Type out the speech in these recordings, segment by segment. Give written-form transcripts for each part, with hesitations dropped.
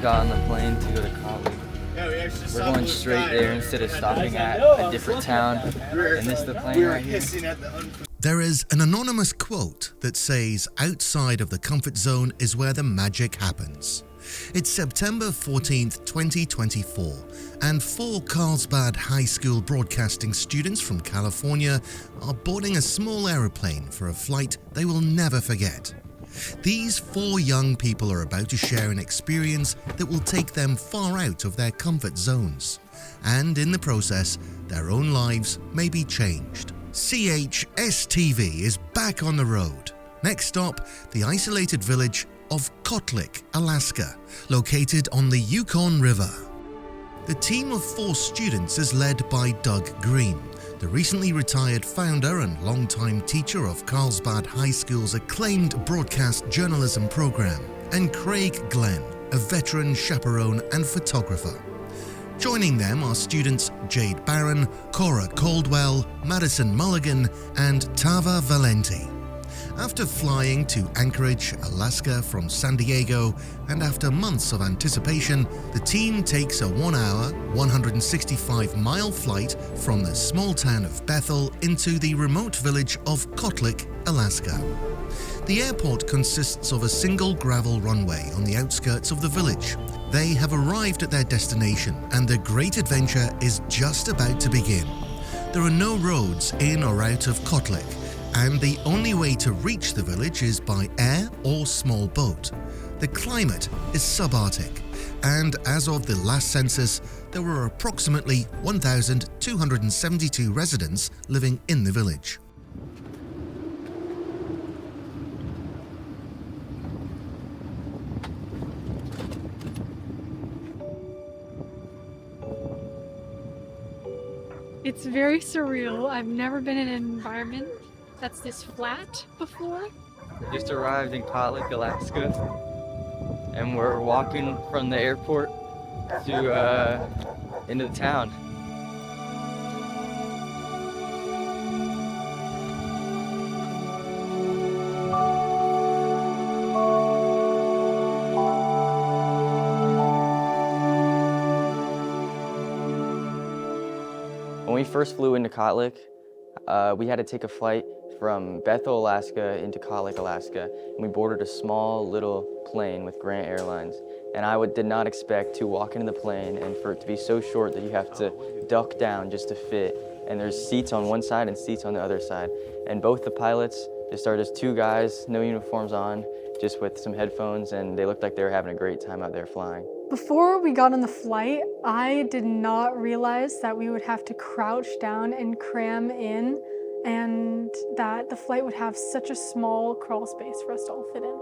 got on the plane to go to Kotlik. We're going straight there instead of stopping at a different town. And this is the plane right here. There is an anonymous quote that says, outside of the comfort zone is where the magic happens. It's September 14th, 2024, and 4 Carlsbad High School broadcasting students from California are boarding a small aeroplane for a flight they will never forget. These 4 young people are about to share an experience that will take them far out of their comfort zones, and in the process, their own lives may be changed. CHSTV is back on the road. Next stop, the isolated village of Kotlik, Alaska, located on the Yukon River. The team of 4 students is led by Doug Green, the recently retired founder and longtime teacher of Carlsbad High School's acclaimed broadcast journalism program, and Craig Glenn, a veteran chaperone and photographer. Joining them are students Jade Barron, Cora Caldwell, Madison Mulligan, and Tava Valenti. After flying to Anchorage, Alaska from San Diego, and after months of anticipation, the team takes a 1-hour, 165-mile flight from the small town of Bethel into the remote village of Kotlik, Alaska. The airport consists of a single gravel runway on the outskirts of the village. They have arrived at their destination, and the great adventure is just about to begin. There are no roads in or out of Kotlik, and the only way to reach the village is by air or small boat. The climate is subarctic, and as of the last census, there were approximately 1,272 residents living in the village. It's very surreal. I've never been in an environment that's this flat before. We just arrived in Kotlik, Alaska, and we're walking from the airport to into the town. When we first flew into Kotlik, we had to take a flight from Bethel, Alaska into Kotlik, Alaska, and we boarded a small little plane with Grant Airlines. And I did not expect to walk into the plane and for it to be so short that you have to duck down just to fit. And there's seats on one side and seats on the other side. And both the pilots just are just 2 guys, no uniforms on, just with some headphones, and they looked like they were having a great time out there flying. Before we got on the flight, I did not realize that we would have to crouch down and cram in, and that the flight would have such a small crawl space for us to all fit in.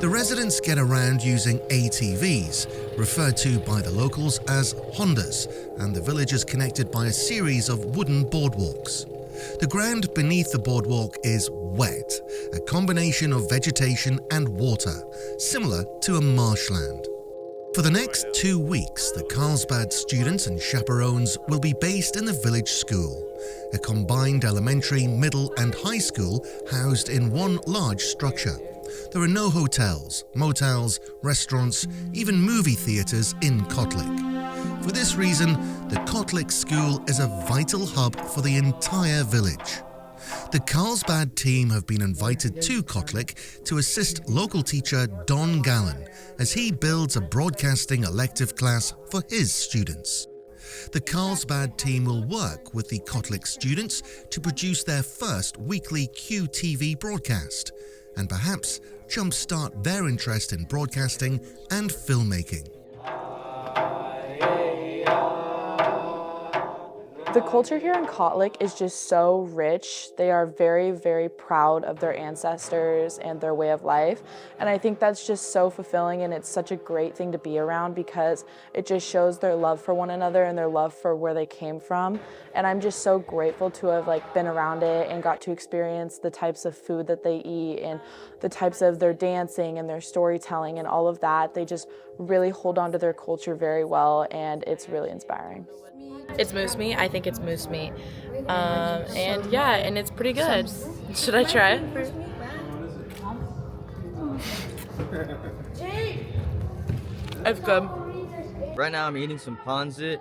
The residents get around using ATVs, referred to by the locals as Hondas, and the village is connected by a series of wooden boardwalks. The ground beneath the boardwalk is wet, a combination of vegetation and water, similar to a marshland. For the next 2 weeks, the Carlsbad students and chaperones will be based in the village school, a combined elementary, middle and high school housed in one large structure. There are no hotels, motels, restaurants, even movie theaters in Kotlik. For this reason, the Kotlik school is a vital hub for the entire village. The Carlsbad team have been invited to Kotlik to assist local teacher Don Gallen as he builds a broadcasting elective class for his students. The Carlsbad team will work with the Kotlik students to produce their first weekly QTV broadcast and perhaps jumpstart their interest in broadcasting and filmmaking. The culture here in Kotlik is just so rich. They are very, very proud of their ancestors and their way of life. And I think that's just so fulfilling, and it's such a great thing to be around because it just shows their love for one another and their love for where they came from. And I'm just so grateful to have been around it and got to experience the types of food that they eat and the types of their dancing and their storytelling and all of that. They just really hold on to their culture very well, and it's really inspiring. It's moose meat. I think it's moose meat. And yeah, and it's pretty good. Should I try it? It's good. Right now I'm eating some ponzit.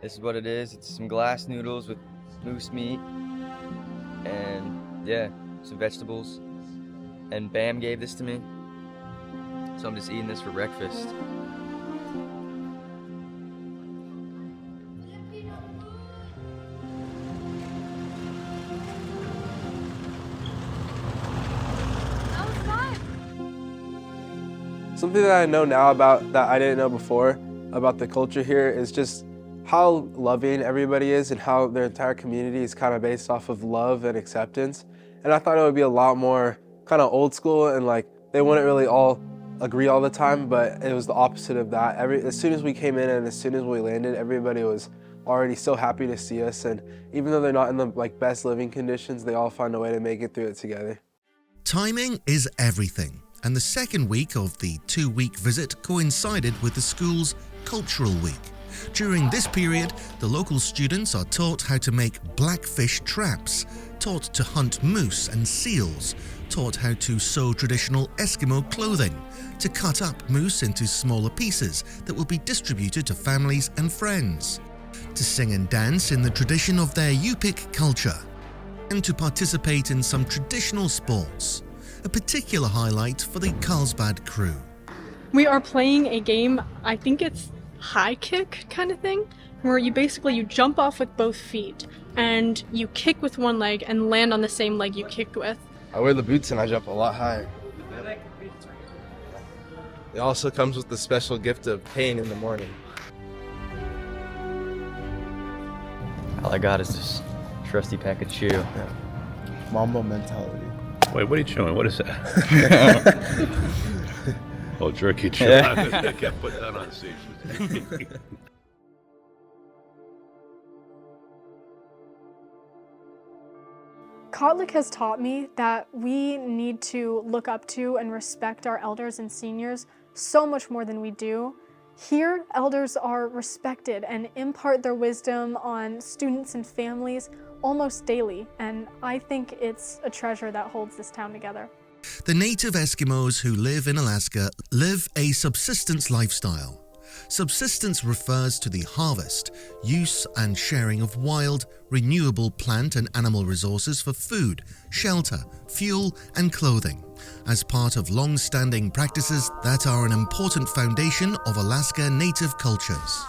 This is what it is. It's some glass noodles with moose meat and yeah, some vegetables. And Bam gave this to me. So I'm just eating this for breakfast. Something that I know now about that I didn't know before about the culture here is just how loving everybody is and how their entire community is kind of based off of love and acceptance. And I thought it would be a lot more kind of old school and like they wouldn't really all agree all the time, but it was the opposite of that. As soon as we came in and as soon as we landed, everybody was already so happy to see us. And even though they're not in the best living conditions, they all find a way to make it through it together. Timing is everything, and the second week of the 2-week visit coincided with the school's Cultural Week. During this period, the local students are taught how to make blackfish traps, taught to hunt moose and seals, taught how to sew traditional Eskimo clothing, to cut up moose into smaller pieces that will be distributed to families and friends, to sing and dance in the tradition of their Yupik culture, and to participate in some traditional sports, a particular highlight for the Carlsbad crew. We are playing a game, I think it's high kick kind of thing, where you jump off with both feet and you kick with one leg and land on the same leg you kicked with. I wear the boots and I jump a lot higher. It also comes with the special gift of pain in the morning. All I got is this trusty pack of chew. Yeah. Mamba mentality. Wait, what are you chewing? What is that? Oh, jerky chew. I can't put that on stage. Kotlik has taught me that we need to look up to and respect our elders and seniors so much more than we do. Here, elders are respected and impart their wisdom on students and families almost daily, and I think it's a treasure that holds this town together. The native Eskimos who live in Alaska live a subsistence lifestyle. Subsistence refers to the harvest, use and sharing of wild, renewable plant and animal resources for food, shelter, fuel and clothing, as part of long-standing practices that are an important foundation of Alaska native cultures.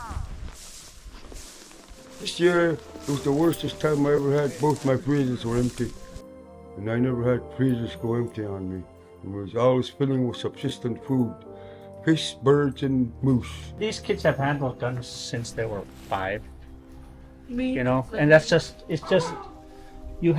This year was the worstest time I ever had. Both my freezers were empty. And I never had freezers go empty on me. It was always filling with subsistent food. Fish, birds, and moose. These kids have handled guns since they were 5. You know, and it's just, you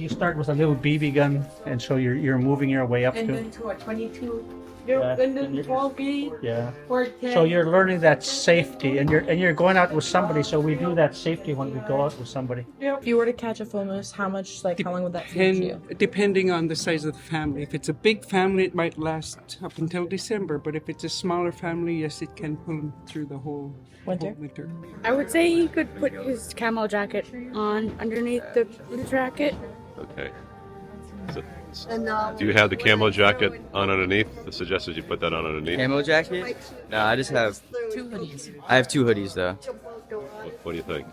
start with a little BB gun, and so you're moving your way up and to. then to a 22. Yeah, And then 12 gauge. Yeah. Or 10. So you're learning that safety, and you're going out with somebody. So we do that safety when we go out with somebody. If you were to catch a full moose, how long would that take you? Depending on the size of the family. If it's a big family, it might last up until December. But if it's a smaller family, yes, it can pull them through the whole winter. I would say he could put his camo jacket on underneath the jacket. Okay. Do you have the camo jacket on underneath? It suggested you put that on underneath. Camo jacket? No, I just have 2 hoodies. I have 2 hoodies though. What do you think?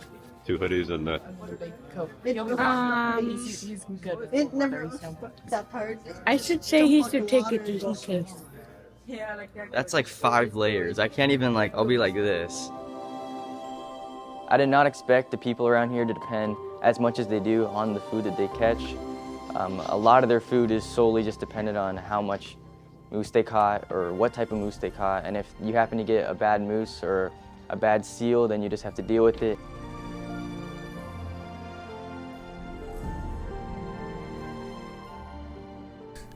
2 hoodies and He's good. It never that hard. I should say he should take it just in case. That's like 5 layers. I can't even I'll be like this. I did not expect the people around here to depend as much as they do on the food that they catch. A lot of their food is solely just dependent on how much moose they caught or what type of moose they caught. And if you happen to get a bad moose or a bad seal, then you just have to deal with it.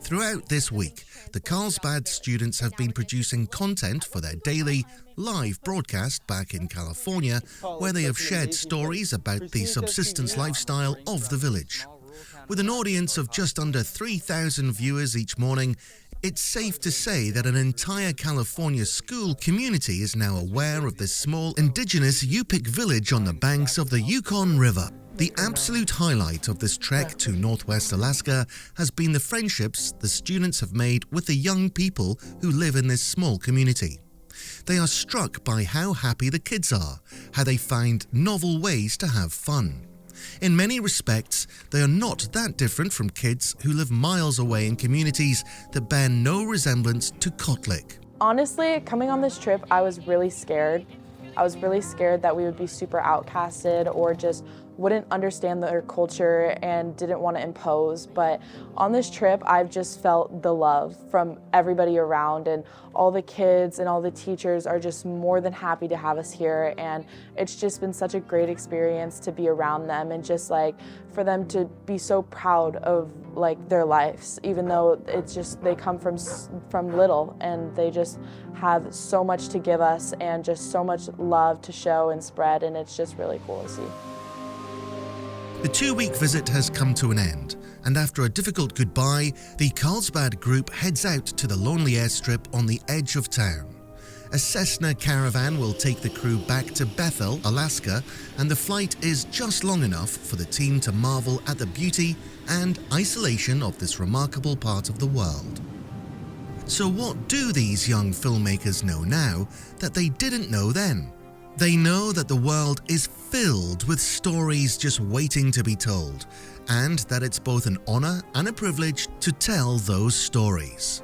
Throughout this week, the Carlsbad students have been producing content for their daily live broadcast back in California, where they have shared stories about the subsistence lifestyle of the village. With an audience of just under 3,000 viewers each morning, it's safe to say that an entire California school community is now aware of this small indigenous Yupik village on the banks of the Yukon River. The absolute highlight of this trek to Northwest Alaska has been the friendships the students have made with the young people who live in this small community. They are struck by how happy the kids are, how they find novel ways to have fun. In many respects, they are not that different from kids who live miles away in communities that bear no resemblance to Kotlik. Honestly, coming on this trip, I was really scared. I was really scared that we would be super outcasted or just wouldn't understand their culture and didn't want to impose. But on this trip, I've just felt the love from everybody around, and all the kids and all the teachers are just more than happy to have us here. And it's just been such a great experience to be around them and just like for them to be so proud of like their lives, even though it's just they come from little and they just have so much to give us and just so much love to show and spread, and it's just really cool to see. The 2-week visit has come to an end, and after a difficult goodbye, the Carlsbad group heads out to the lonely airstrip on the edge of town. A Cessna Caravan will take the crew back to Bethel, Alaska, and the flight is just long enough for the team to marvel at the beauty and isolation of this remarkable part of the world. So what do these young filmmakers know now that they didn't know then? They know that the world is filled with stories just waiting to be told, and that it's both an honor and a privilege to tell those stories.